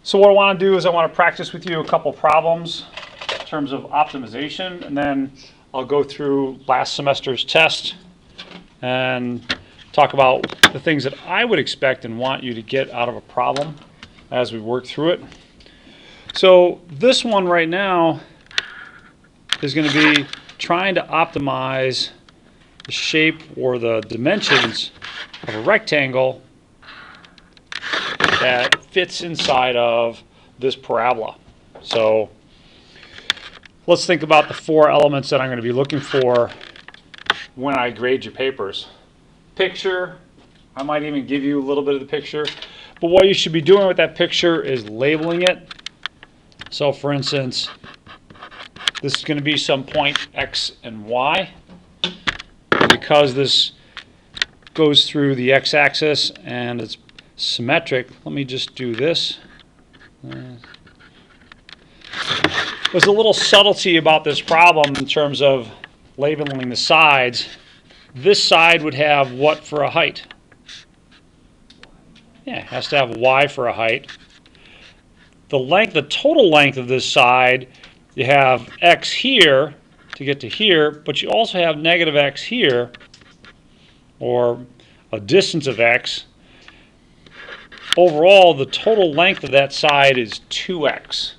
So what I want to do is I want to practice with you a couple problems in terms of optimization, and then I'll go through last semester's test and talk about the things that I would expect and want you to get out of a problem as we work through it. So this one right now is going to be trying to optimize the shape or the dimensions of a rectangle that fits inside of this parabola. So let's think about the four elements that I'm going to be looking for when I grade your papers. Picture, I might even give you a little bit of the picture, but what you should be doing with that picture is labeling it. So for instance, this is going to be some point X and Y. Because this goes through the x-axis and it's symmetric, let me just do this. There's a little subtlety about this problem in terms of labeling the sides. This side would have what for a height? Yeah, it has to have y for a height. The length, the total length of this side, you have x here to get to here, but you also have negative x here, or a distance of x. Overall, the total length of that side is 2x.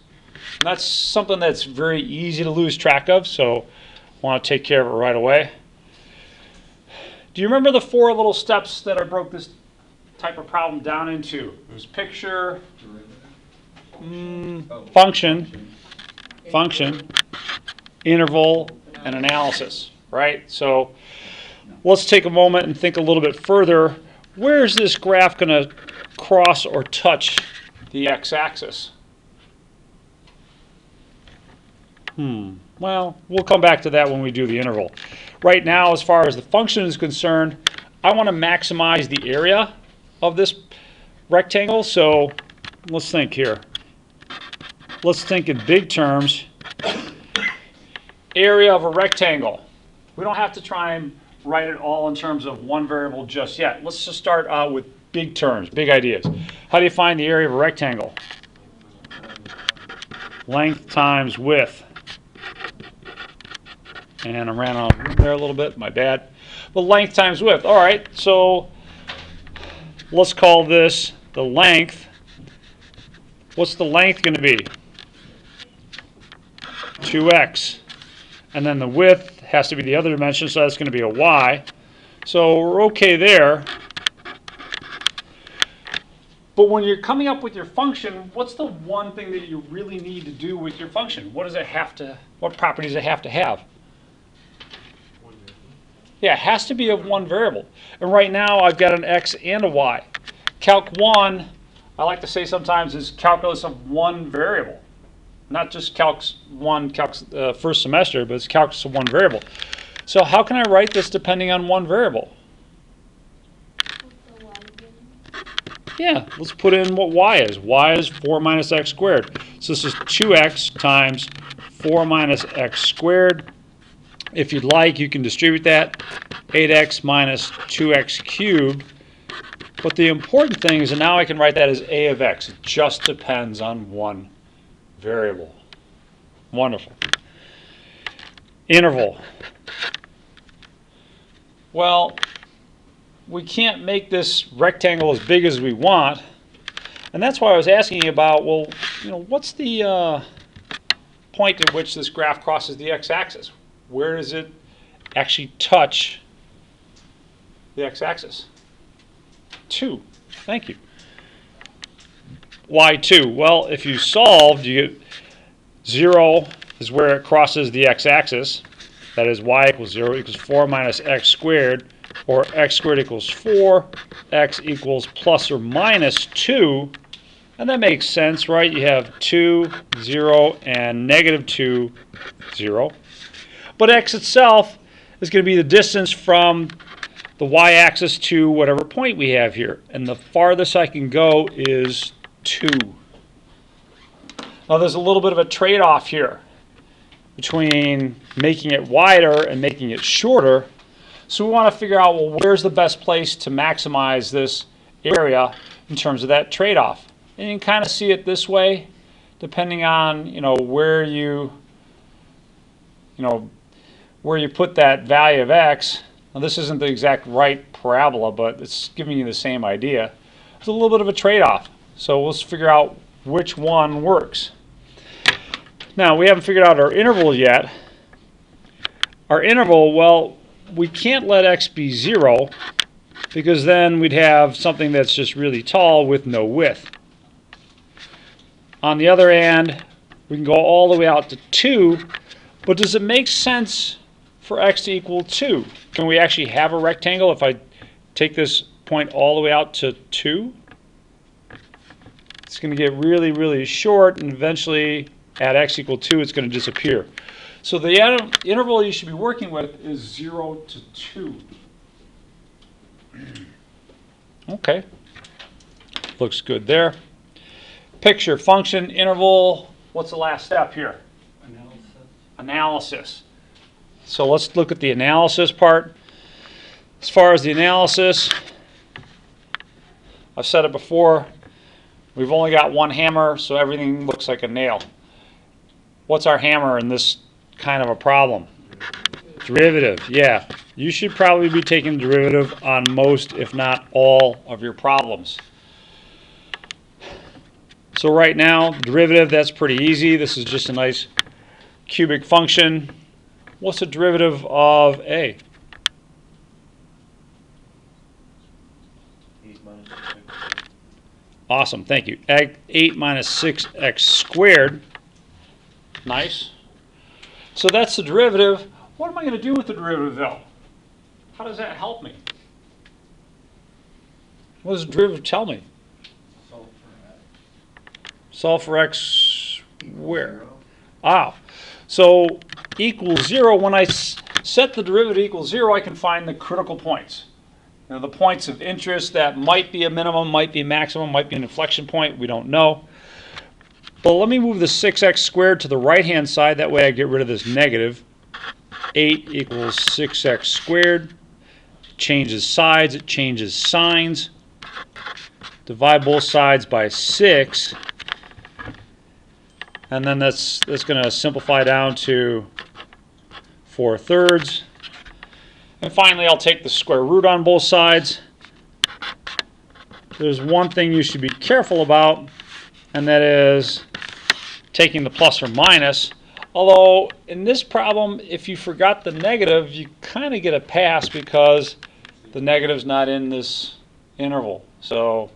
And that's something that's very easy to lose track of, so I want to take care of it right away. Do you remember the four little steps that I broke this type of problem down into? It was picture, function, interval, and analysis, right? So let's take a moment and think a little bit further. Where is this graph going to cross or touch the x-axis? Well, we'll come back to that when we do the interval. Right now, as far as the function is concerned, I want to maximize the area of this rectangle. So let's think here. Let's think in big terms. Area of a rectangle. We don't have to try and write it all in terms of one variable just yet. Let's just start out with big terms, big ideas. How do you find the area of a rectangle? Length times width. And I ran out of room there a little bit, my bad. But length times width. All right, so let's call this the length. What's the length going to be? 2x. And then the width has to be the other dimension, so that's going to be a y. So we're okay there. But when you're coming up with your function, what's the one thing that you really need to do with your function? What does it have to, what properties does it have to have? Yeah, it has to be of one variable. And right now I've got an x and a y. Calc 1, I like to say sometimes, is calculus of one variable. Not just Calc 1, first semester, but it's calculus of one variable. So how can I write this depending on one variable? Yeah, let's put in what y is. Y is 4 minus x squared. So this is 2x times 4 minus x squared. If you'd like, you can distribute that. 8x minus 2x cubed. But the important thing is that now I can write that as a of x. It just depends on one variable. Wonderful. Interval. Well, we can't make this rectangle as big as we want, and that's why I was asking you about, well, you know, what's the point at which this graph crosses the x-axis? Where does it actually touch the x-axis? 2. Thank you. Why 2? Well, if you solved, you get 0 is where it crosses the x-axis. That is y equals 0 equals 4 minus x squared, or x squared equals 4, x equals plus or minus 2. And that makes sense, right? You have 2, 0, and negative 2, 0. But x itself is going to be the distance from the y-axis to whatever point we have here. And the farthest I can go is 2. Now there's a little bit of a trade-off here between making it wider and making it shorter. So we want to figure out, well, where's the best place to maximize this area in terms of that trade-off? And you can kind of see it this way, depending on where you put that value of x. Now this isn't the exact right parabola, but it's giving you the same idea. It's a little bit of a trade-off. So let's figure out which one works. Now we haven't figured out our interval yet. Our interval, well, we can't let x be 0 because then we'd have something that's just really tall with no width. On the other hand, we can go all the way out to 2, but does it make sense for x to equal 2? Can we actually have a rectangle if I take this point all the way out to 2? It's going to get really, really short, and eventually at x equal 2 it's going to disappear. So the interval you should be working with is 0 to 2. Okay. Looks good there. Picture, function, interval. What's the last step here? Analysis. So let's look at the analysis part. As far as the analysis, I've said it before, we've only got one hammer, so everything looks like a nail. What's our hammer in this kind of a problem? Derivative, yeah. You should probably be taking derivative on most, if not all, of your problems. So right now, derivative, that's pretty easy. This is just a nice cubic function. What's the derivative of a? Awesome, thank you. 8 minus 6x squared. Nice. So that's the derivative. What am I going to do with the derivative, though? How does that help me? What does the derivative tell me? Solve for x where? Ah, so equals 0. When I set the derivative equals 0, I can find the critical points. The points of interest that might be a minimum, might be a maximum, might be an inflection point. We don't know. But let me move the 6x squared to the right-hand side. That way I get rid of this negative. 8 equals 6x squared. Changes sides. It changes signs. Divide both sides by 6. And then that's going to simplify down to 4/3. And finally, I'll take the square root on both sides. There's one thing you should be careful about, and that is taking the plus or minus. Although, in this problem, if you forgot the negative, you kind of get a pass because the negative's not in this interval. So,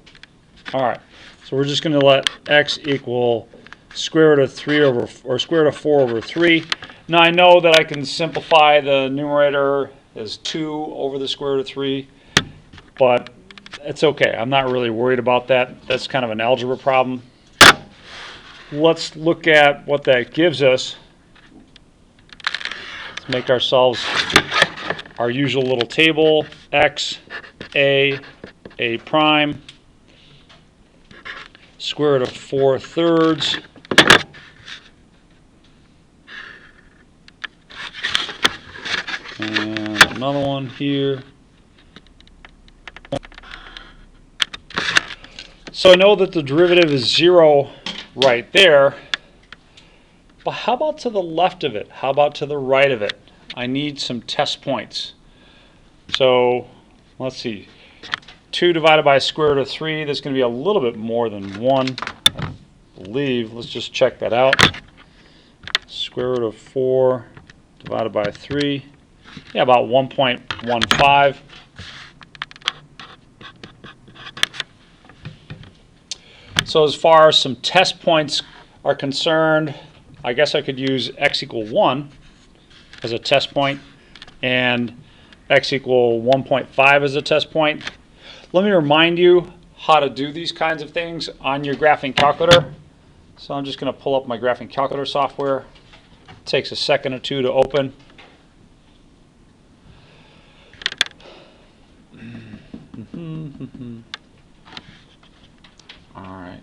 all right. So we're just going to let x equal square root of 3 over, or square root of 4 over 3. Now I know that I can simplify the numerator as 2 over the square root of 3, but it's okay. I'm not really worried about that. That's kind of an algebra problem. Let's look at what that gives us. Let's make ourselves our usual little table. X, A prime, square root of 4/3. And another one here. So I know that the derivative is 0 right there. But how about to the left of it? How about to the right of it? I need some test points. So let's see. 2 divided by square root of 3. That's going to be a little bit more than 1, I believe. Let's just check that out. Square root of 4 divided by 3. Yeah, about 1.15. So as far as some test points are concerned, I guess I could use x equal 1 as a test point and x equal 1.5 as a test point. Let me remind you how to do these kinds of things on your graphing calculator. So I'm just going to pull up my graphing calculator software. It takes a second or two to open. All right.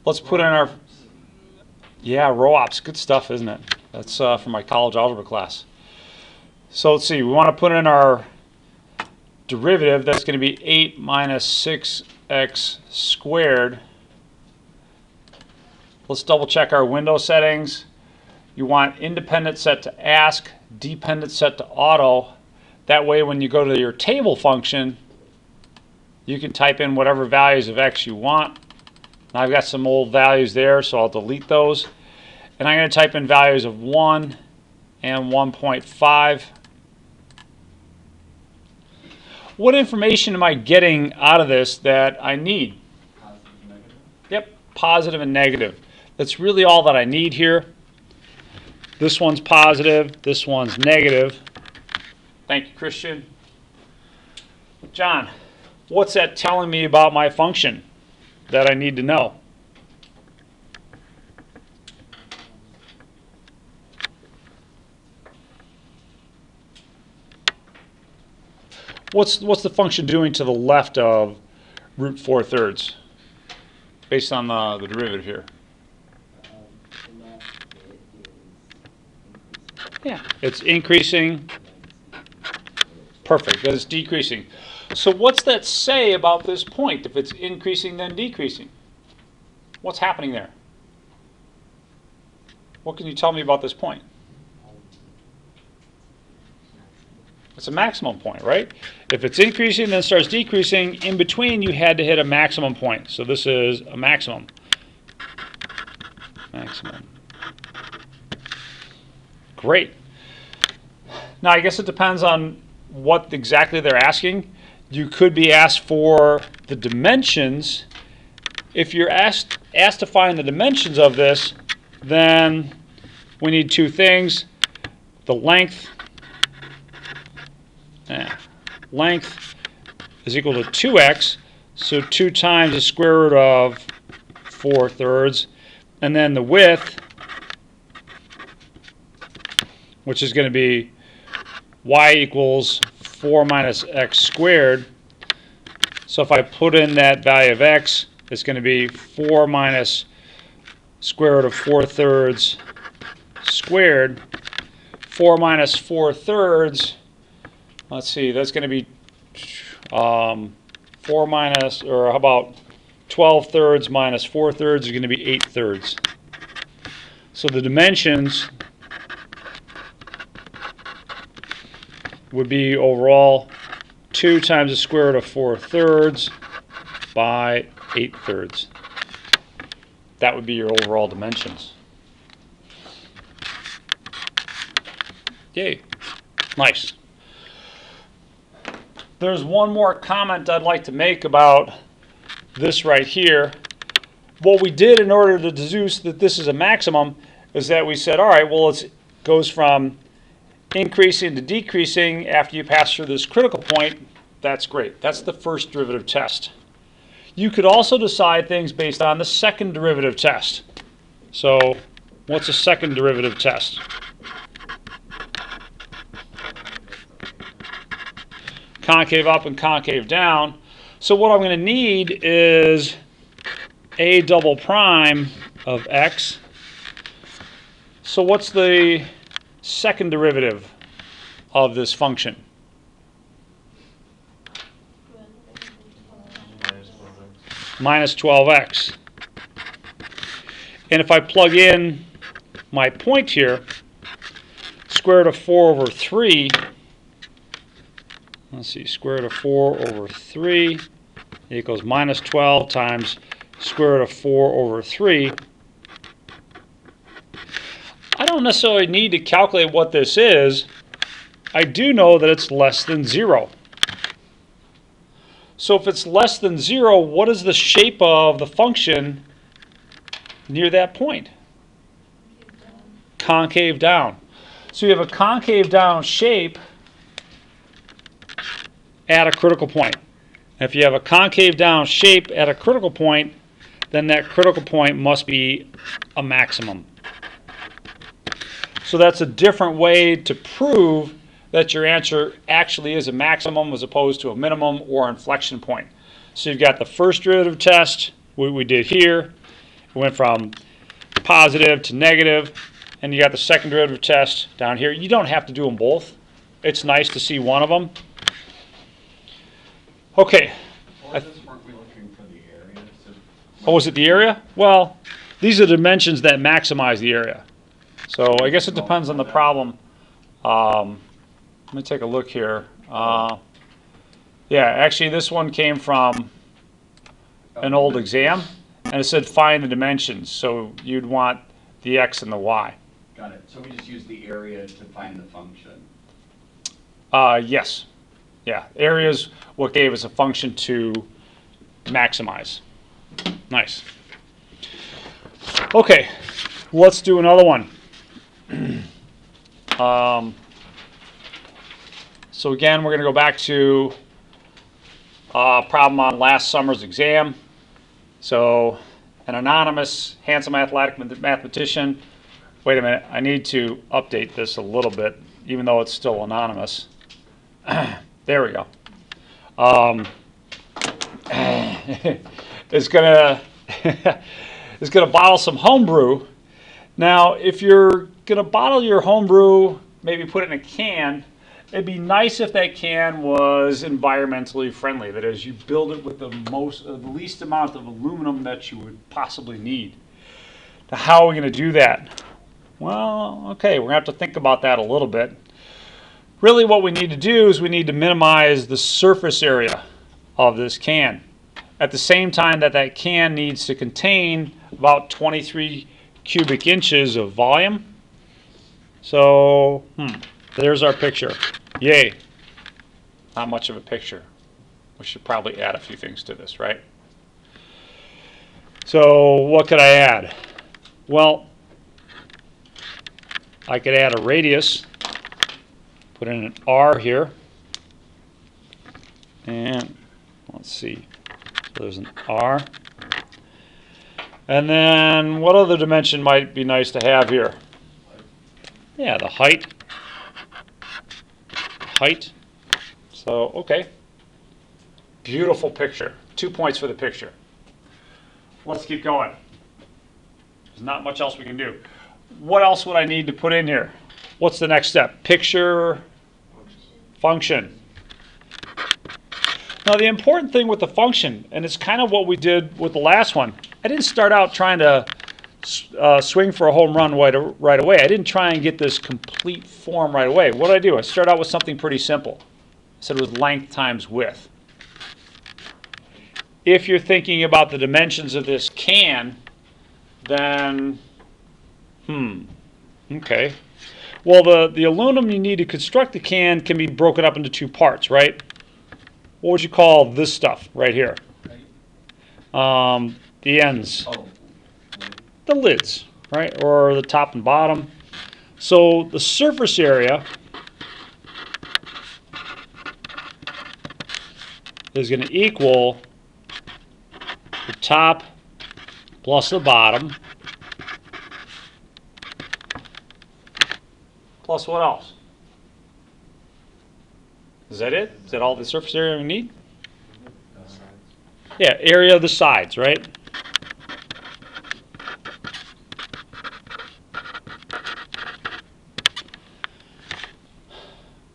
Let's put in our, row ops, good stuff, isn't it? That's from my college algebra class. So let's see, we want to put in our derivative. That's going to be 8 minus 6 x squared. Let's double check our window settings. You want independent set to ask, dependent set to auto. That way when you go to your table function, you can type in whatever values of x you want. Now I've got some old values there, so I'll delete those. And I'm going to type in values of 1 and 1.5. What information am I getting out of this that I need? Positive and negative? Yep, positive and negative. That's really all that I need here. This one's positive, this one's negative. Thank you, Christian. John, what's that telling me about my function that I need to know? What's the function doing to the left of root 4/3 based on the derivative here? Yeah, it's increasing. Perfect, that is decreasing. So what's that say about this point if it's increasing then decreasing? What's happening there? What can you tell me about this point? It's a maximum point, right? If it's increasing then starts decreasing, in between you had to hit a maximum point. So this is a maximum. Maximum. Great. Now I guess it depends on what exactly they're asking. You could be asked for the dimensions. If you're asked to find the dimensions of this, then we need two things. The length. Length is equal to 2x, so 2 times the square root of 4/3, and then the width, which is going to be y equals 4 minus x squared. So if I put in that value of x, it's going to be 4 minus square root of 4/3 squared. 4 minus 4/3, let's see, that's going to be 4 minus, or how about 12/3 minus 4/3 is going to be 8/3. So the dimensions would be overall 2 times the square root of 4/3 by 8/3. That would be your overall dimensions. Yay. Nice. There's one more comment I'd like to make about this right here. What we did in order to deduce that this is a maximum is that we said, all right, well, it goes from increasing to decreasing after you pass through this critical point. That's great. That's the first derivative test. You could also decide things based on the second derivative test. So what's a second derivative test? Concave up and concave down. So what I'm going to need is a double prime of x. So what's the second derivative of this function? Minus 12x. And if I plug in my point here, square root of 4 over 3, let's see, square root of 4 over 3 equals minus 12 times square root of 4 over 3. I don't necessarily need to calculate what this is. I do know that it's less than 0. So if it's less than 0, what is the shape of the function near that point? Concave down. So you have a concave down shape at a critical point. If you have a concave down shape at a critical point, then that critical point must be a maximum. So that's a different way to prove that your answer actually is a maximum as opposed to a minimum or inflection point. So you've got the first derivative test, what we did here. It went from positive to negative. And you got the second derivative test down here. You don't have to do them both. It's nice to see one of them. Okay. Weren't we looking for Oh, is it the area? Well, these are dimensions that maximize the area. So I guess it depends on the problem. Let me take a look here. Yeah, actually this one came from an old exam, and it said find the dimensions. So you'd want the x and the y. Got it. So we just use the area to find the function. Yes. Yeah, area is what gave us a function to maximize. Nice. Okay, let's do another one. So again, we're going to go back to problem on last summer's exam. So an anonymous, handsome athletic mathematician. Wait a minute, I need to update this a little bit, even though it's still anonymous. There we go. Is gonna is gonna bottle some homebrew. Now, if you're gonna bottle your homebrew, maybe put it in a can. It'd be nice if that can was environmentally friendly. That is, you build it with the least amount of aluminum that you would possibly need. Now, how are we going to do that? Well, okay, we're going to have to think about that a little bit. Really, what we need to do is we need to minimize the surface area of this can. At the same time that can needs to contain about 23 cubic inches of volume. So, there's our picture. Yay. Not much of a picture. We should probably add a few things to this, right? So what could I add? Well, I could add a radius. Put in an R here. And let's see. So there's an R. And then what other dimension might be nice to have here? Yeah, the height. So, okay. Beautiful picture. 2 points for the picture. Let's keep going. There's not much else we can do. What else would I need to put in here? What's the next step? Picture, function. Now, the important thing with the function, and it's kind of what we did with the last one, I didn't start out trying to swing for a home run right away. I didn't try and get this complete form right away. What did I do? I started out with something pretty simple. I said it was length times width. If you're thinking about the dimensions of this can, then, okay. Well, the aluminum you need to construct the can be broken up into two parts, right? What would you call this stuff right here? The ends. Oh. The lids, right? Or the top and bottom. So the surface area is going to equal the top plus the bottom plus what else? Is that it? Is that all the surface area we need? Yeah, area of the sides, right?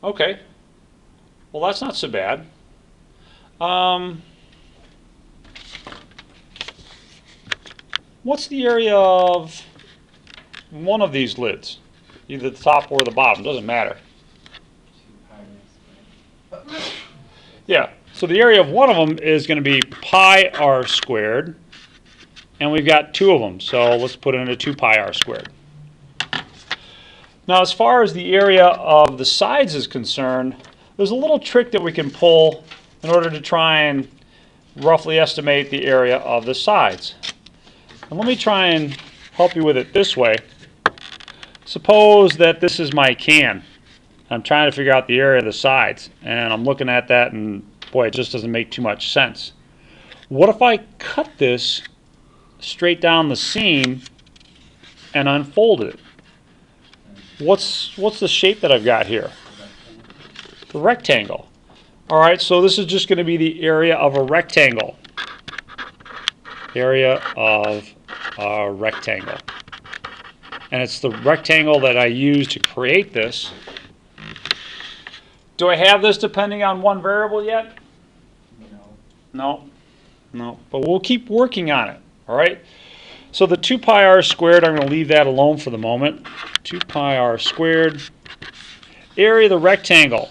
Okay. Well, that's not so bad. What's the area of one of these lids? Either the top or the bottom, doesn't matter. Yeah, so the area of one of them is going to be pi r squared, and we've got two of them, so let's put in a 2 pi r squared. Now, as far as the area of the sides is concerned, there's a little trick that we can pull in order to try and roughly estimate the area of the sides. And let me try and help you with it this way. Suppose that this is my can. I'm trying to figure out the area of the sides, and I'm looking at that, and boy, it just doesn't make too much sense. What if I cut this straight down the seam and unfolded it? What's the shape that I've got here? The rectangle. All right, so this is just going to be the area of a rectangle. Area of a rectangle. And it's the rectangle that I used to create this. Do I have this depending on one variable yet? No. No. But we'll keep working on it. All right. So the 2 pi r squared, I'm going to leave that alone for the moment. 2 pi r squared. Area of the rectangle.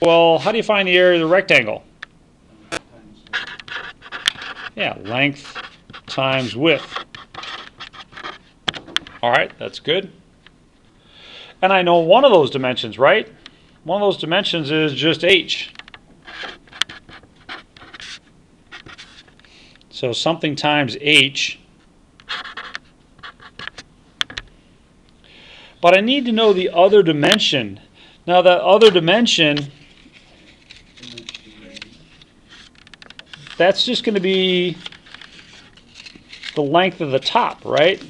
Well, how do you find the area of the rectangle? Yeah, length times width. All right, that's good. And I know one of those dimensions, right? One of those dimensions is just h. So something times h. But I need to know the other dimension. Now that other dimension, that's just going to be the length of the top, right?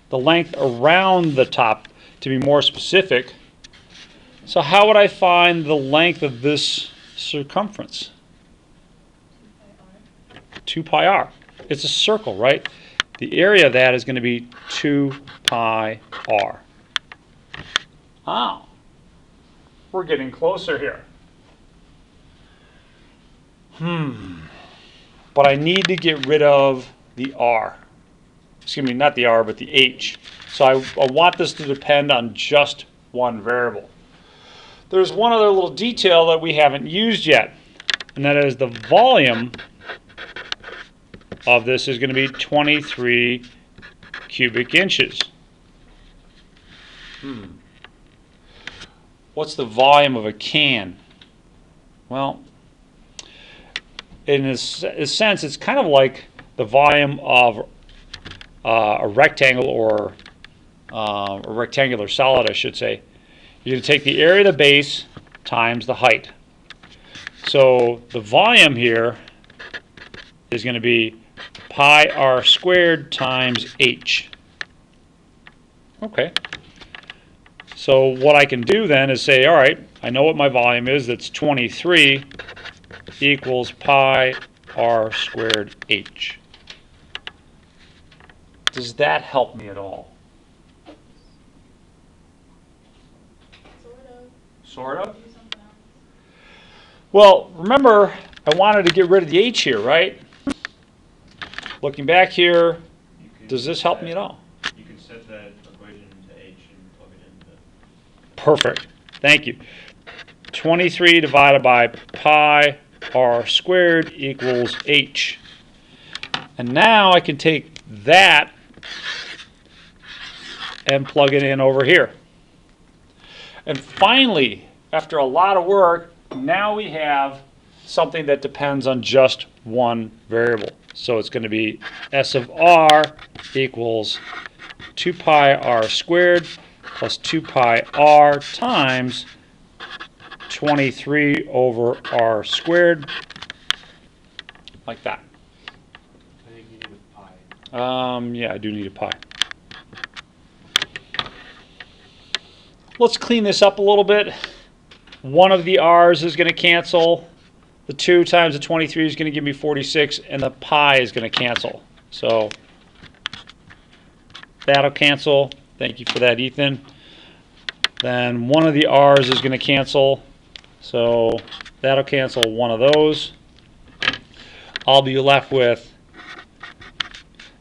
The length around the top, to be more specific. So how would I find the length of this circumference? 2 pi r. It's a circle, right? The area of that is going to be 2 pi r. Oh, we're getting closer here. But I need to get rid of the r. Excuse me, not the r, but the h. So I want this to depend on just one variable. There's one other little detail that we haven't used yet, and that is the volume of this is going to be 23 cubic inches. What's the volume of a can? Well, in a sense, it's kind of like the volume of a rectangle or a rectangular solid, I should say. You're going to take the area of the base times the height. So the volume here is going to be pi r squared times h. Okay. So what I can do then is say, all right, I know what my volume is. That's 23 equals pi r squared h. Does that help me at all? Sort of. Well, remember, I wanted to get rid of the h here, right? Looking back here, does this help me at all? You can set that equation into h and plug it into. Perfect. Thank you. 23 divided by pi r squared equals h. And now I can take that and plug it in over here. And finally, after a lot of work, now we have something that depends on just one variable. So it's going to be S of r equals 2 pi r squared plus 2 pi r times 23 over r squared, like that. I think you need a pi. Yeah, I do need a pi. Let's clean this up a little bit. One of the r's is going to cancel. The 2 times the 23 is going to give me 46, and the pi is going to cancel. So that'll cancel. Thank you for that, Ethan. Then one of the r's is going to cancel. So that'll cancel one of those. I'll be left with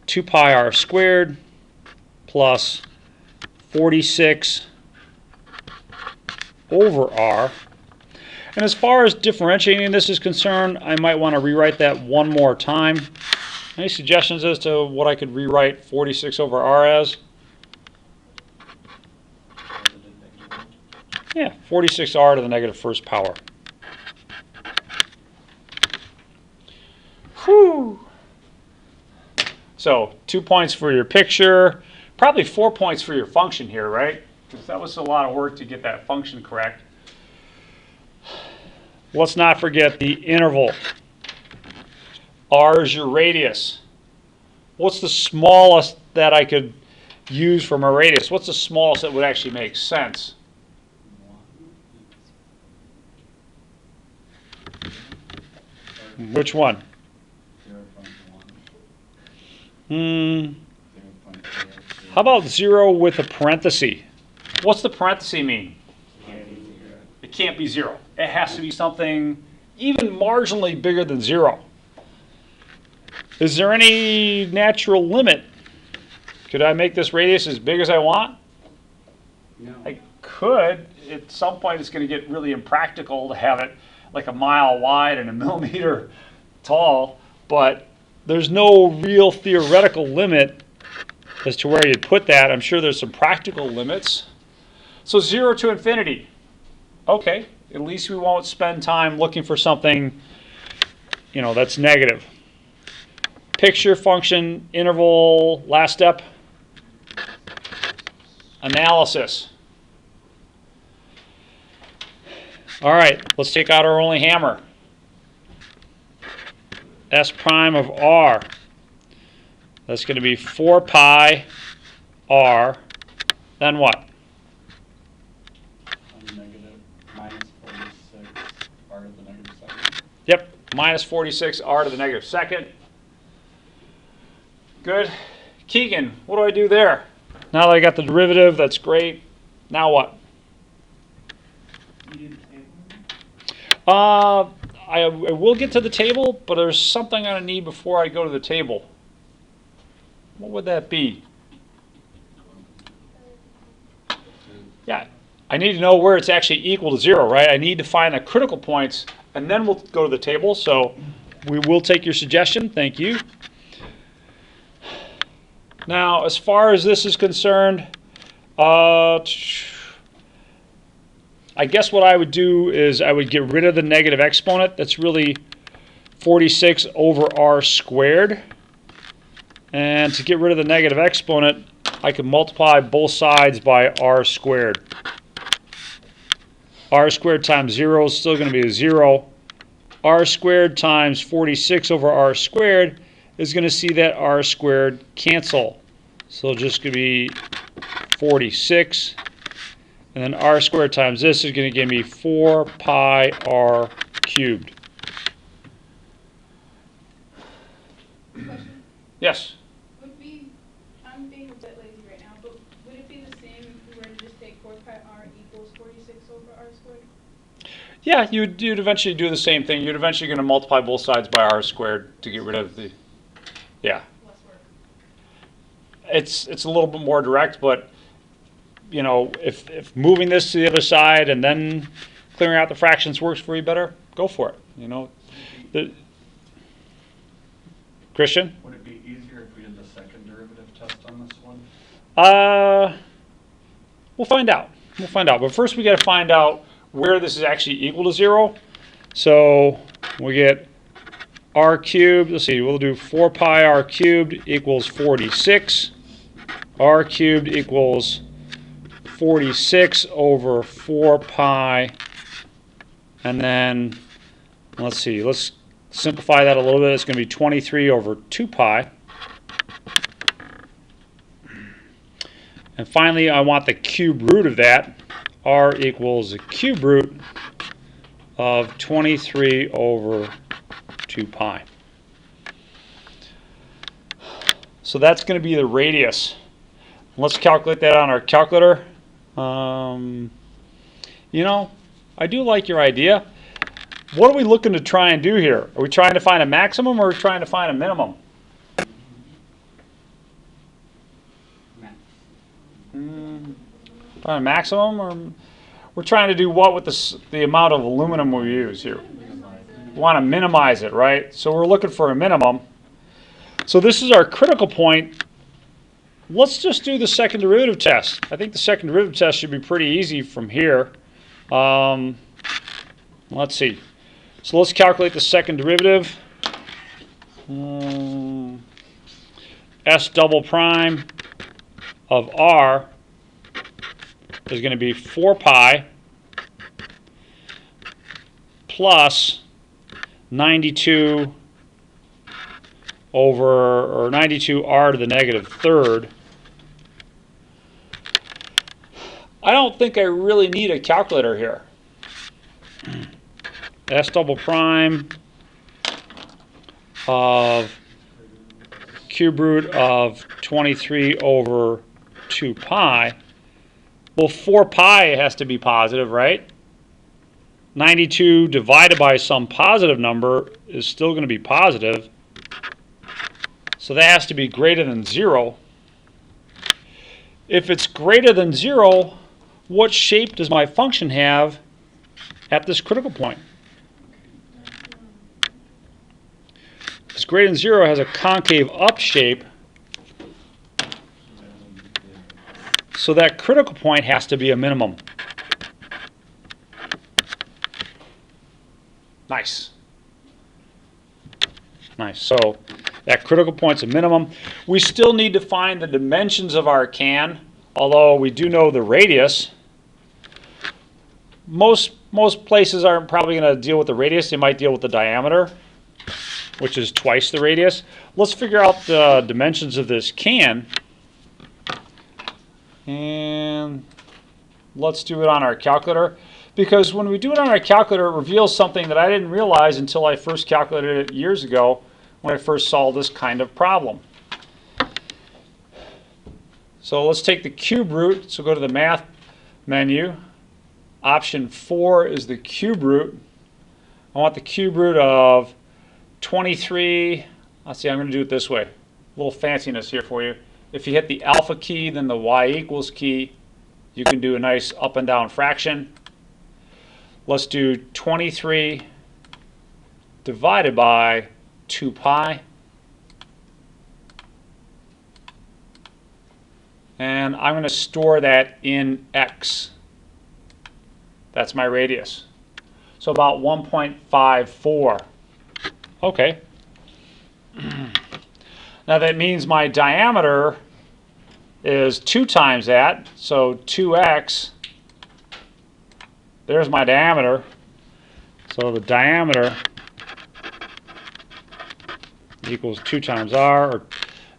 2 pi r squared plus 46 over r. And as far as differentiating this is concerned, I might want to rewrite that one more time. Any suggestions as to what I could rewrite 46 over r as? Yeah, 46r to the negative first power. Whew. So 2 points for your picture, probably 4 points for your function here, right? Because that was a lot of work to get that function correct. Let's not forget the interval. R is your radius. What's the smallest that I could use for my radius? What's the smallest that would actually make sense? Which one? 0.1. How about 0 with a parenthesis? What's the parenthesis mean? It can't be 0. It has to be something even marginally bigger than 0. Is there any natural limit? Could I make this radius as big as I want? No. I could. At some point, it's going to get really impractical to have it like a mile wide and a millimeter tall, but there's no real theoretical limit as to where you'd put that. I'm sure there's some practical limits. So 0 to infinity. Okay, at least we won't spend time looking for something, that's negative. Picture, function, interval, last step. Analysis. All right, let's take out our only hammer. S prime of r. That's going to be 4 pi r. Then what? Negative minus 46 r to the negative second. Yep, minus 46 r to the negative second. Good. Keegan, what do I do there? Now that I got the derivative, that's great. Now what? You do the table? I will get to the table, but there's something I'm going to need before I go to the table. What would that be? Yeah, I need to know where it's actually equal to 0, right? I need to find the critical points, and then we'll go to the table. So we will take your suggestion. Thank you. Now, as far as this is concerned, I guess what I would do is I would get rid of the negative exponent. That's really 46 over r squared. And to get rid of the negative exponent, I can multiply both sides by r squared. R squared times 0 is still going to be a 0. R squared times 46 over r squared is going to see that r squared cancel. So just going to be 46. And then r squared times this is going to give me 4 pi r cubed. Question. Yes? I'm being a bit lazy right now, but would it be the same if we were to just take 4 pi r equals 46 over r squared? Yeah, you'd eventually do the same thing. You'd eventually going to multiply both sides by r squared to get rid of the, yeah. Less work. It's a little bit more direct, but if moving this to the other side and then clearing out the fractions works for you better, go for it. Christian? Would it be easier if we did the second derivative test on this one? We'll find out. But first we got to find out where this is actually equal to 0. So we get r cubed. Let's see. We'll do 4 pi r cubed equals 46. R cubed equals 46 over 4 pi. And then, let's see. Let's simplify that a little bit. It's going to be 23 over 2 pi. And finally, I want the cube root of that. R equals the cube root of 23 over 2 pi. So that's going to be the radius. Let's calculate that on our calculator. I do like your idea. What are we looking to try and do here? Are we trying to find a maximum or are we trying to find a minimum? Find a maximum, or we're trying to do what with the amount of aluminum we use here? We want to minimize it, right? So we're looking for a minimum. So this is our critical point. Let's just do the second derivative test. I think the second derivative test should be pretty easy from here. Let's see. So let's calculate the second derivative. S double prime of r is going to be 4 pi plus 92 over, or 92r to the negative third. I don't think I really need a calculator here. S double prime of cube root of 23 over 2 pi. Well, 4 pi has to be positive, right? 92 divided by some positive number is still going to be positive. So that has to be greater than 0. If it's greater than 0, what shape does my function have at this critical point? If it's greater than 0, it has a concave up shape. So that critical point has to be a minimum. Nice. Nice. So that critical point's a minimum. We still need to find the dimensions of our can, although we do know the radius. Most places aren't probably going to deal with the radius. They might deal with the diameter, which is twice the radius. Let's figure out the dimensions of this can. And let's do it on our calculator. Because when we do it on our calculator, it reveals something that I didn't realize until I first calculated it years ago when I first solved this kind of problem. So let's take the cube root. So go to the math menu. Option 4 is the cube root. I want the cube root of 23. Let's see, I'm going to do it this way. A little fanciness here for you. If you hit the alpha key, then the y equals key, you can do a nice up and down fraction. Let's do 23 divided by 2 pi. And I'm going to store that in x. That's my radius. So about 1.54. Okay. Now that means my diameter is 2 times that, so 2x. There's my diameter. So the diameter equals 2 times r, or in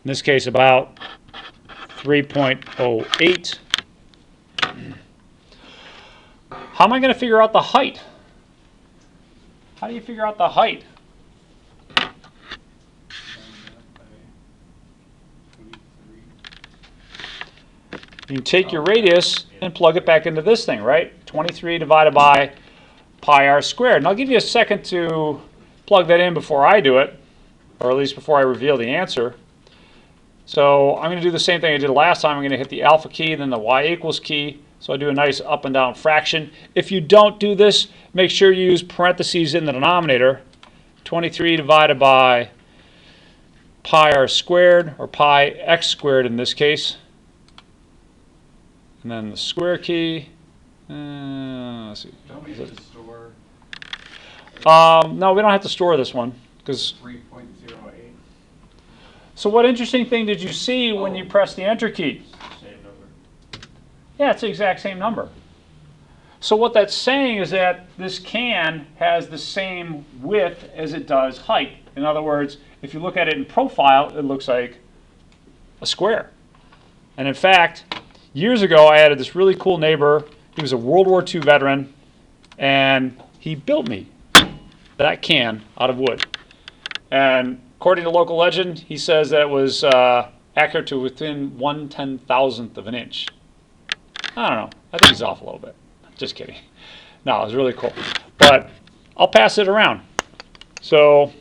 this case about 3.08. How am I going to figure out the height? How do you figure out the height? You can take your radius and plug it back into this thing, right? 23 divided by pi r squared. And I'll give you a second to plug that in before I do it, or at least before I reveal the answer. So I'm going to do the same thing I did last time. I'm going to hit the alpha key, then the y equals key. So I do a nice up and down fraction. If you don't do this, make sure you use parentheses in the denominator. 23 divided by pi r squared, or pi x squared in this case. And then the square key. Let's see. Don't we have to store No, we don't have to store this one, because. 3.08? So what interesting thing did you see when you pressed the enter key? Same number. Yeah, it's the exact same number. So what that's saying is that this can has the same width as it does height. In other words, if you look at it in profile, it looks like a square. And in fact, years ago, I had this really cool neighbor. He was a World War II veteran, and he built me that can out of wood. And according to local legend, he says that it was accurate to within 1/10,000th of an inch. I don't know. I think he's off a little bit. Just kidding. No, it was really cool. But I'll pass it around. So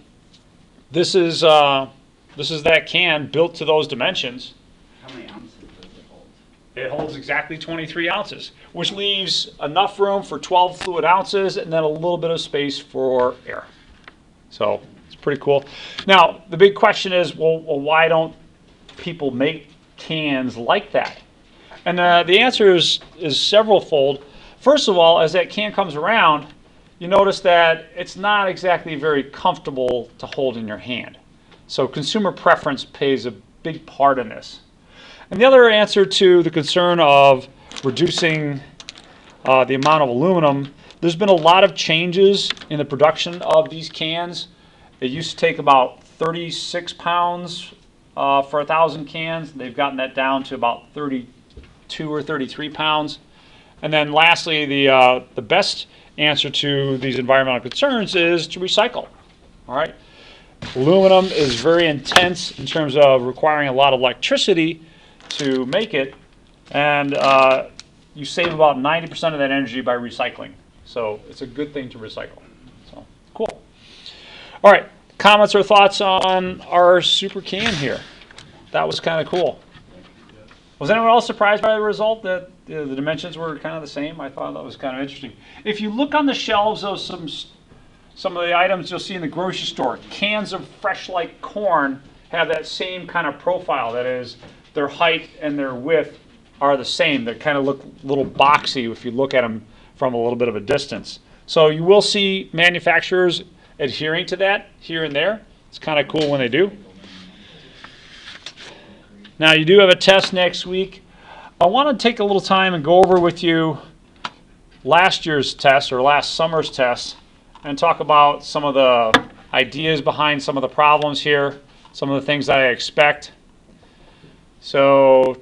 this is that can built to those dimensions. How many ounces does it hold? It holds exactly 23 ounces, which leaves enough room for 12 fluid ounces and then a little bit of space for air. So it's pretty cool. Now, the big question is, well why don't people make cans like that? And the answer is several-fold. First of all, as that can comes around, you notice that it's not exactly very comfortable to hold in your hand. So consumer preference plays a big part in this. And the other answer to the concern of reducing the amount of aluminum, there's been a lot of changes in the production of these cans. It used to take about 36 pounds for 1,000 cans. They've gotten that down to about 32 or 33 pounds. And then lastly, the best answer to these environmental concerns is to recycle. All right? Aluminum is very intense in terms of requiring a lot of electricity to make it, and you save about 90% of that energy by recycling. So it's a good thing to recycle. So cool. All right, Comments or thoughts on our super can here? That was kind of cool. Was anyone else surprised by the result that the dimensions were kind of the same? I thought that was kind of interesting. If you look on the shelves of some of the items you'll see in the grocery store, cans of Fresh Like corn have that same kind of profile. That is, their height and their width are the same. They kind of look a little boxy if you look at them from a little bit of a distance. So you will see manufacturers adhering to that here and there. It's kind of cool when they do. Now you do have a test next week. I want to take a little time and go over with you last year's test or last summer's test and talk about some of the ideas behind some of the problems here, some of the things that I expect. So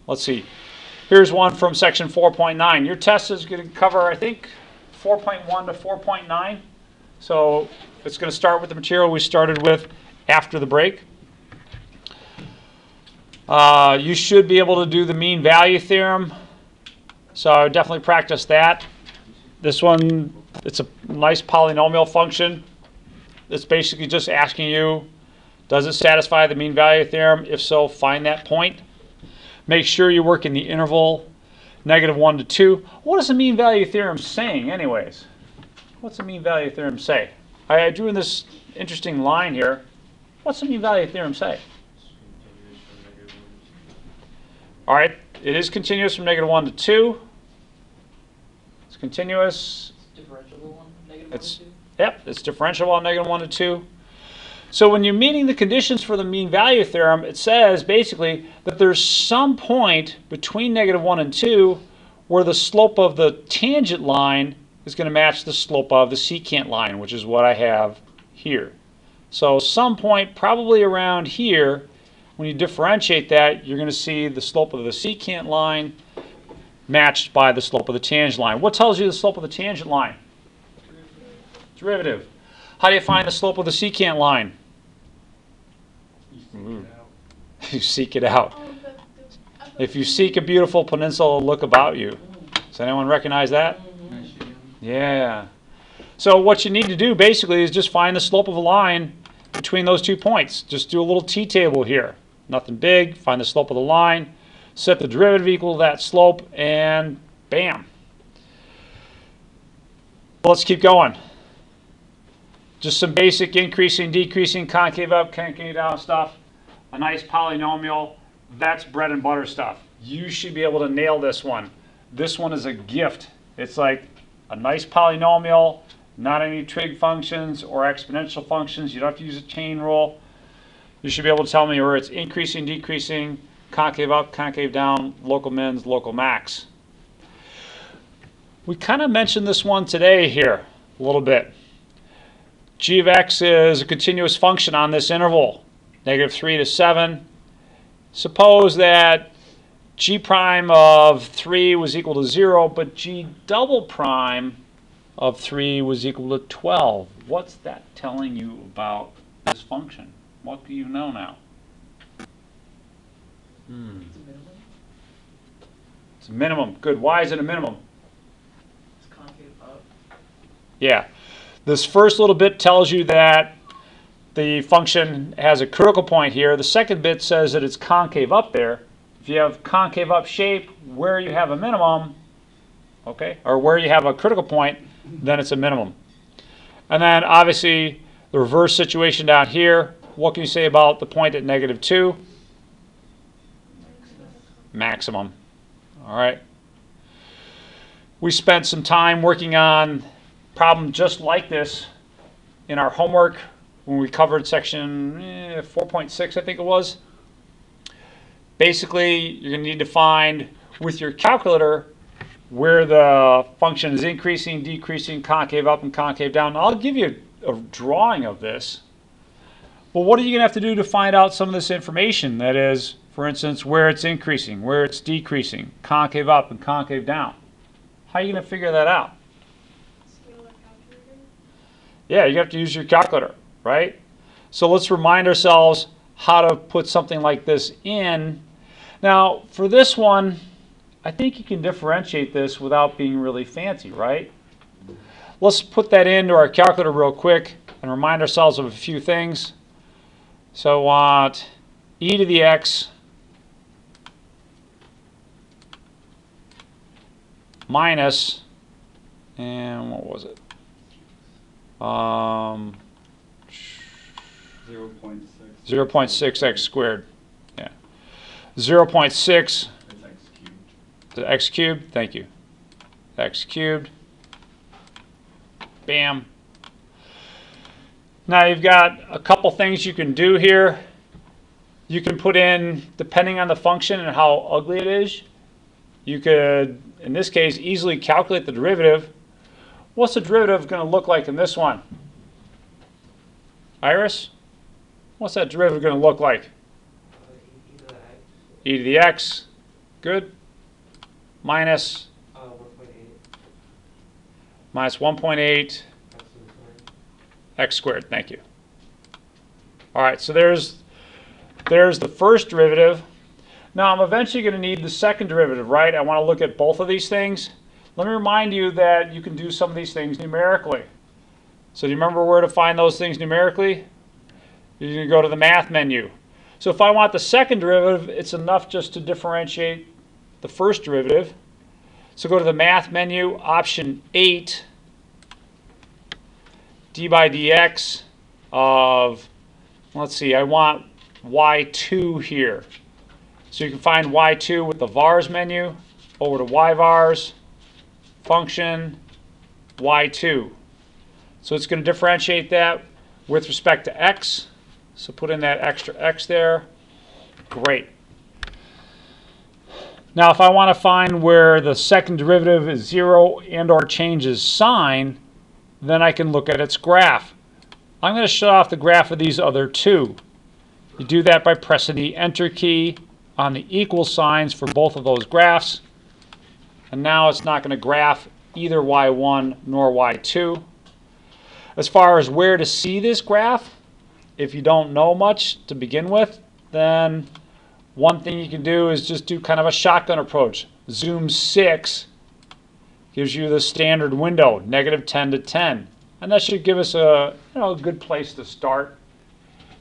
let's see. Here's one from section 4.9. Your test is going to cover, I think, 4.1 to 4.9. So it's going to start with the material we started with after the break. You should be able to do the mean value theorem. So I would definitely practice that. This one, it's a nice polynomial function. It's basically just asking you, does it satisfy the mean value theorem? If so, find that point. Make sure you work in the interval -1 to 2. What is the mean value theorem saying anyways? What's the mean value theorem say? I drew in this interesting line here. What's the mean value theorem say? All right, it is continuous from -1 to 2. It's continuous. Differentiable on -1 It's, and 2? yep, it's differentiable on -1 to 2. So when you're meeting the conditions for the mean value theorem, it says basically that there's some point between -1 and 2 where the slope of the tangent line is going to match the slope of the secant line, which is what I have here. So some point probably around here, when you differentiate that, you're going to see the slope of the secant line matched by the slope of the tangent line. What tells you the slope of the tangent line? Derivative. How do you find the slope of the secant line? You seek it out. If you seek a beautiful peninsula, look about you. Does anyone recognize that? Yeah. So what you need to do basically is just find the slope of a line between those 2 points. Just do a little t-table here. Nothing big. Find the slope of the line. Set the derivative equal to that slope, and bam. Let's keep going. Just some basic increasing, decreasing, concave up, concave down stuff. A nice polynomial. That's bread and butter stuff. You should be able to nail this one. This one is a gift. It's like a nice polynomial, not any trig functions or exponential functions. You don't have to use a chain rule. You should be able to tell me where it's increasing, decreasing, concave up, concave down, local mins, local max. We kind of mentioned this one today here a little bit. G of x is a continuous function on this interval, -3 to 7. Suppose that g prime of 3 was equal to 0, but g double prime of 3 was equal to 12. What's that telling you about this function? What do you know now? It's a minimum. It's a minimum. Good. Why is it a minimum? It's concave up. Yeah. This first little bit tells you that the function has a critical point here. The second bit says that it's concave up there. If you have concave up shape where you have a minimum, okay, or where you have a critical point, then it's a minimum. And then obviously the reverse situation down here, what can you say about the point at -2? Maximum. All right. We spent some time working on problem just like this in our homework when we covered section 4.6, I think it was. Basically, you're going to need to find with your calculator where the function is increasing, decreasing, concave up, and concave down. I'll give you a drawing of this. But what are you going to have to do to find out some of this information? That is, for instance, where it's increasing, where it's decreasing, concave up, and concave down. How are you going to figure that out? Yeah, you have to use your calculator, right? So let's remind ourselves how to put something like this in. Now, for this one, I think you can differentiate this without being really fancy, right? let's put that into our calculator real quick and remind ourselves of a few things. So I want e to the x minus, and what was it? 0.6. 0.6x squared. Yeah. 0.6 It's x cubed. to x cubed. Thank you. X cubed. Bam. Now you've got a couple things you can do here. You can put in, depending on the function and how ugly it is, you could, in this case, easily calculate the derivative. What's the derivative going to look like in this one? Iris? What's that derivative going to look like? E to the x. Good. Minus 1.8 x squared. Thank you. All right, so there's the first derivative. Now I'm eventually going to need the second derivative, right? I want to look at both of these things. Let me remind you that you can do some of these things numerically. So do you remember where to find those things numerically? You're going to go to the math menu. So if I want the second derivative, it's enough just to differentiate the first derivative. So go to the math menu, option 8, d by dx of, let's see, I want y2 here. So you can find y2 with the vars menu, over to yvars, function, y2. So it's going to differentiate that with respect to x. So put in that extra x there. Great. Now if I want to find where the second derivative is 0 and or changes sign, then I can look at its graph. I'm going to shut off the graph of these other two. You do that by pressing the enter key on the equal signs for both of those graphs. And now it's not going to graph either y1 nor y2. As far as where to see this graph, if you don't know much to begin with, then one thing you can do is just do kind of a shotgun approach. Zoom 6 gives you the standard window, -10 to 10. And that should give us a good place to start.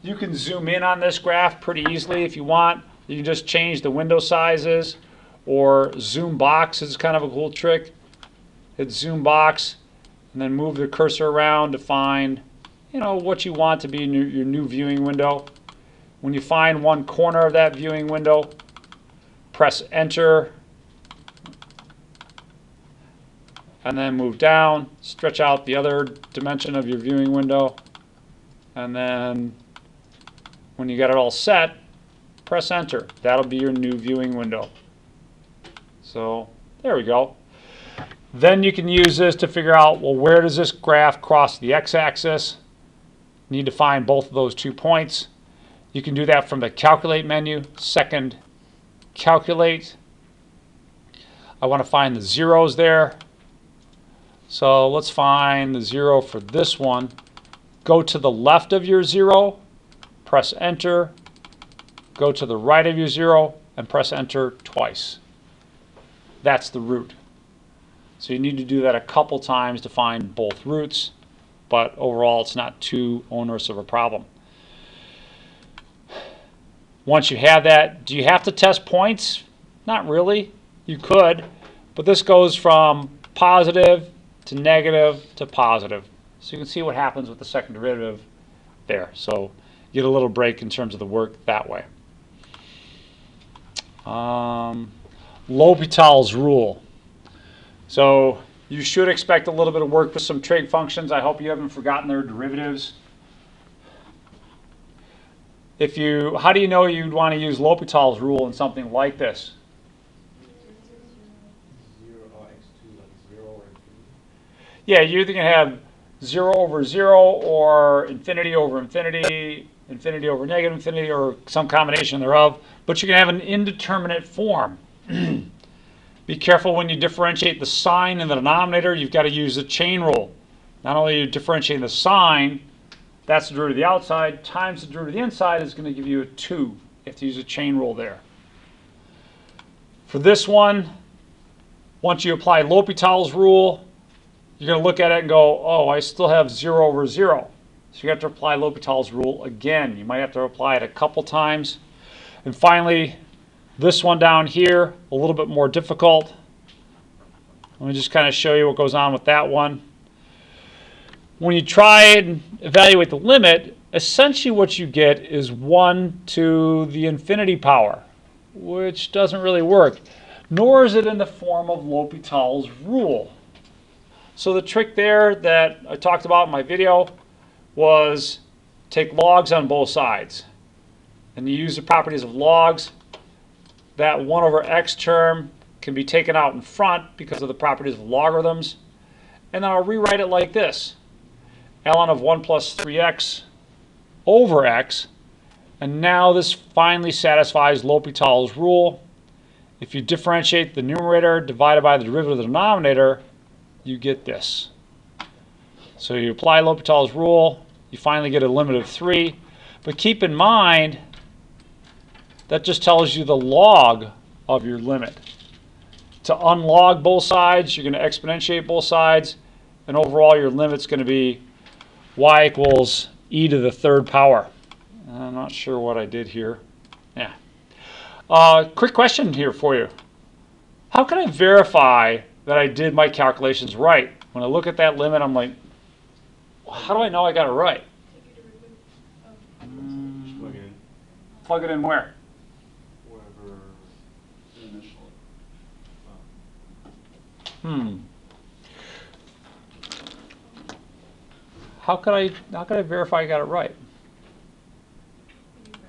You can zoom in on this graph pretty easily if you want. You can just change the window sizes, or zoom box is kind of a cool trick. Hit zoom box and then move the cursor around to find what you want to be in your new viewing window. When you find one corner of that viewing window, press enter and then move down, stretch out the other dimension of your viewing window, and then when you get it all set, press enter. That'll be your new viewing window. So there we go. Then you can use this to figure out, well, where does this graph cross the x-axis? You need to find both of those 2 points. You can do that from the calculate menu. Second, calculate. I want to find the zeros there. So let's find the 0 for this one. Go to the left of your 0, press enter. Go to the right of your 0 and press enter twice. That's the root. So you need to do that a couple times to find both roots, but overall it's not too onerous of a problem. Once you have that, do you have to test points? Not really. You could, but this goes from positive to negative to positive. So you can see what happens with the second derivative there. So you get a little break in terms of the work that way. L'Hopital's rule. So you should expect a little bit of work with some trig functions. I hope you haven't forgotten their derivatives. How do you know you'd want to use L'Hopital's rule in something like this? 0 x2 like 0 or infinity. Yeah, you're either going to have 0 over 0 or infinity over infinity, infinity over negative infinity, or some combination thereof. But you can have an indeterminate form. Be careful when you differentiate the sign in the denominator. You've got to use the chain rule. Not only are you differentiating the sign, that's the derivative of the outside, times the derivative of the inside is going to give you a 2. You have to use a chain rule there. For this one, once you apply L'Hopital's rule, you're going to look at it and go, oh, I still have 0 over 0. So you have to apply L'Hopital's rule again. You might have to apply it a couple times. And finally, this one down here, a little bit more difficult. Let me just kind of show you what goes on with that one. When you try and evaluate the limit, essentially what you get is 1 to the infinity power, which doesn't really work, nor is it in the form of L'Hopital's rule. So the trick there that I talked about in my video was take logs on both sides. And you use the properties of logs. That 1 over x term can be taken out in front because of the properties of logarithms. And then I'll rewrite it like this. ln of 1 plus 3x over x. And now this finally satisfies L'Hopital's rule. If you differentiate the numerator divided by the derivative of the denominator, you get this. So you apply L'Hopital's rule, you finally get a limit of 3. But keep in mind, that just tells you the log of your limit. To unlog both sides, you're going to exponentiate both sides, and overall your limit's going to be y equals e to the 3rd power. I'm not sure what I did here. Yeah. Quick question here for you. How can I verify that I did my calculations right? When I look at that limit, I'm like, how do I know I got it right? Take a derivative of Just plug it in. Plug it in where? Wherever initially. How could I verify I got it right? Can you graph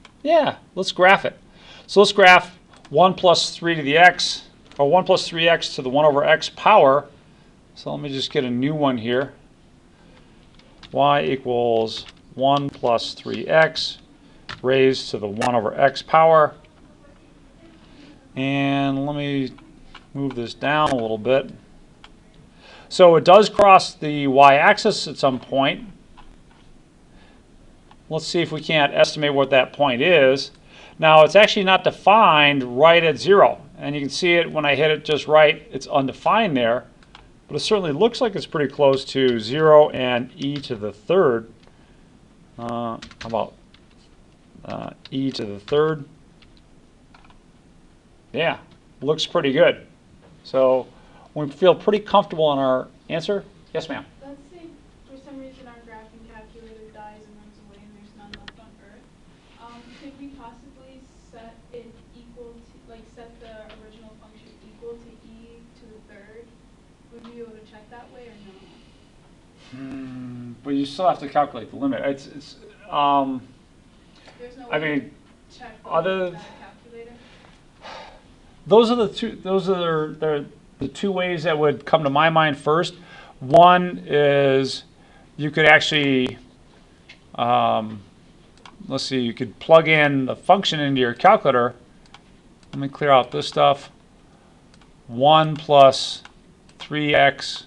it? Yeah, let's graph it. So let's graph 1 plus 3 to the x, or 1 plus 3x to the 1 over x power. So let me just get a new one here. Y equals 1 plus 3x raised to the 1 over x power. And let me move this down a little bit. So it does cross the y-axis at some point. Let's see if we can't estimate what that point is. Now it's actually not defined right at 0. And you can see it when I hit it just right, it's undefined there. But it certainly looks like it's pretty close to 0 and e to the 3rd. How about e to the 3rd? Yeah, looks pretty good. So we feel pretty comfortable in our answer. Yes, ma'am. Let's say for some reason our graphing calculator dies and runs away and there's none left on Earth. Could we possibly set it equal to, like set the original function equal to e to the 3rd? Would we be able to check that way or no? But you still have to calculate the limit. There's no way I mean, to check the other- limit with that calculator? those are the two ways that would come to my mind first. One is you could actually, let's see, you could plug in the function into your calculator. Let me clear out this stuff. 1 plus 3x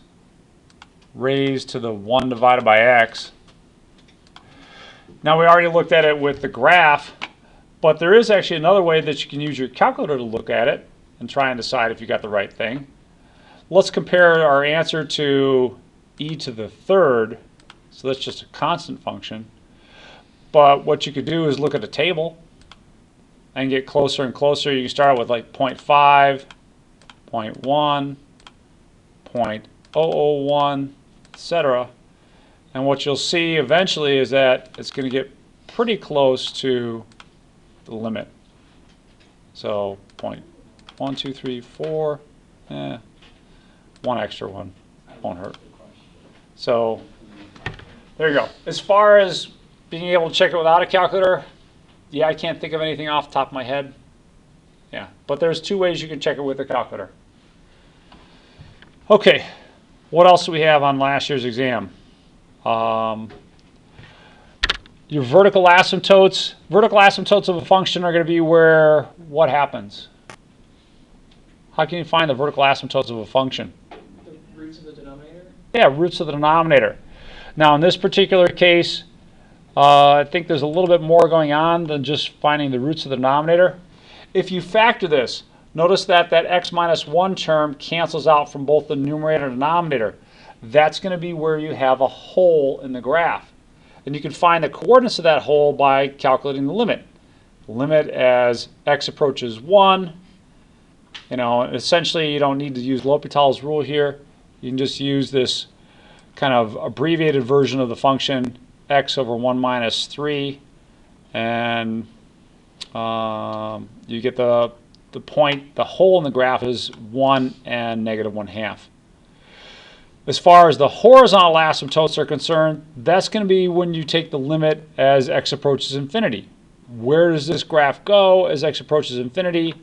raised to the 1 divided by x. Now we already looked at it with the graph, but there is actually another way that you can use your calculator to look at it and try and decide if you got the right thing. Let's compare our answer to e to the 3rd. So that's just a constant function. But what you could do is look at the table and get closer and closer. You can start with like 0.5, 0.1, 0.001, etc. And what you'll see eventually is that it's going to get pretty close to the limit. So 0.1, 2, 3, 4, one extra one won't hurt. So there you go. As far as being able to check it without a calculator, yeah, I can't think of anything off the top of my head. Yeah, but there's two ways you can check it with a calculator. Okay, what else do we have on last year's exam? Your vertical asymptotes. Vertical asymptotes of a function are going to be where what happens? How can you find the vertical asymptotes of a function? The roots of the denominator? Yeah, roots of the denominator. Now in this particular case, I think there's a little bit more going on than just finding the roots of the denominator. If you factor this, notice that that x minus 1 term cancels out from both the numerator and denominator. that's going to be where you have a hole in the graph. And you can find the coordinates of that hole by calculating the limit. Limit as x approaches 1. You know, essentially you don't need to use L'Hopital's rule here. You can just use this kind of abbreviated version of the function x over 1 minus 3, and you get the point, the hole in the graph is 1 and negative 1/2. As far as the horizontal asymptotes are concerned, that's going to be when you take the limit as x approaches infinity. Where does this graph go as x approaches infinity?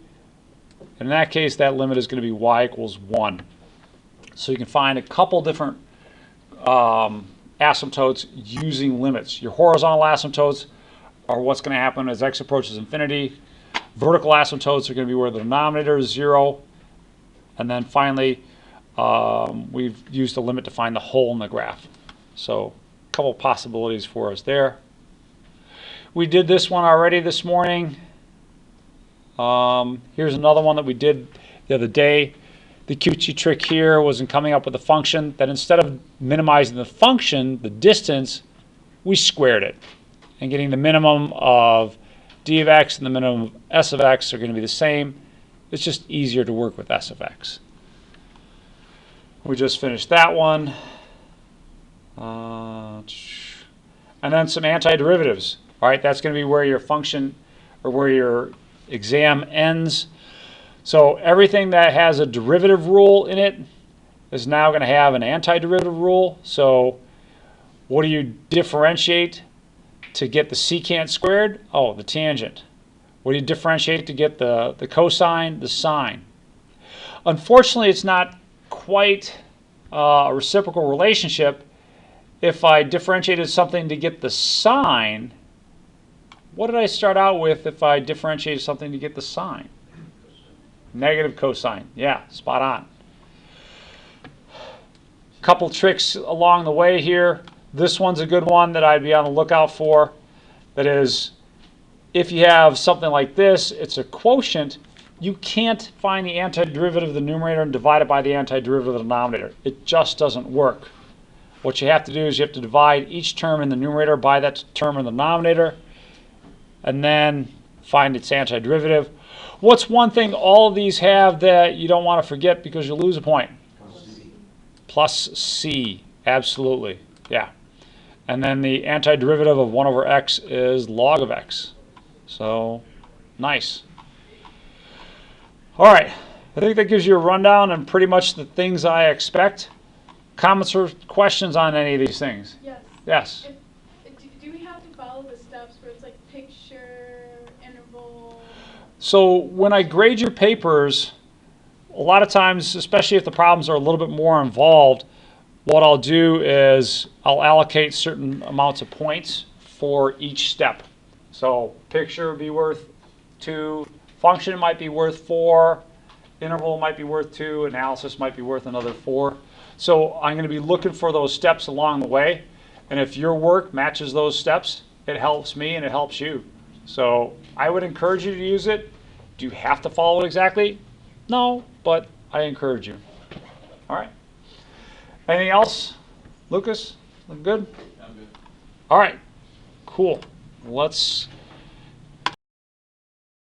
In that case, that limit is going to be y equals 1. So you can find a couple different asymptotes using limits. Your horizontal asymptotes are what's going to happen as x approaches infinity. Vertical asymptotes are going to be where the denominator is 0. And then finally, we've used a limit to find the hole in the graph. So a couple possibilities for us there. We did this one already this morning. Here's another one that we did the other day. The cutesy trick here was in coming up with a function that instead of minimizing the function, the distance, we squared it. And getting the minimum of d of x and the minimum of s of x are going to be the same. It's just easier to work with s of x. We just finished that one. And then some antiderivatives. All right, that's going to be where your function or where your exam ends. So everything that has a derivative rule in it is now going to have an antiderivative rule. So what do you differentiate to get the secant squared? Oh, the tangent. What do you differentiate to get the cosine? The sine. Unfortunately, it's not quite a reciprocal relationship. If I differentiated something to get the sine, what did I start out with if I differentiated something to get the sine? Negative cosine. Yeah, spot on. Couple tricks along the way here. This one's a good one that I'd be on the lookout for. That is, if you have something like this, it's a quotient, you can't find the antiderivative of the numerator and divide it by the antiderivative of the denominator. It just doesn't work. What you have to do is you have to divide each term in the numerator by that term in the denominator, and then find its antiderivative. What's one thing all of these have that you don't want to forget because you'll lose a point? Plus c. Absolutely. Yeah. And then the antiderivative of 1 over x is log of x. So, nice. All right. I think that gives you a rundown on pretty much the things I expect. Comments or questions on any of these things? Yes. Yes. Do we have to follow the steps where it's like picture, interval? So when I grade your papers, a lot of times, especially if the problems are a little bit more involved, what I'll do is I'll allocate certain amounts of points for each step. So picture would be worth 2, function might be worth 4, interval might be worth 2, analysis might be worth another 4. So I'm going to be looking for those steps along the way. And if your work matches those steps, it helps me and it helps you. So I would encourage you to use it. Do you have to follow it exactly? No, but I encourage you. All right. Anything else? Lucas? Look good? I'm good. All right. Cool. Let's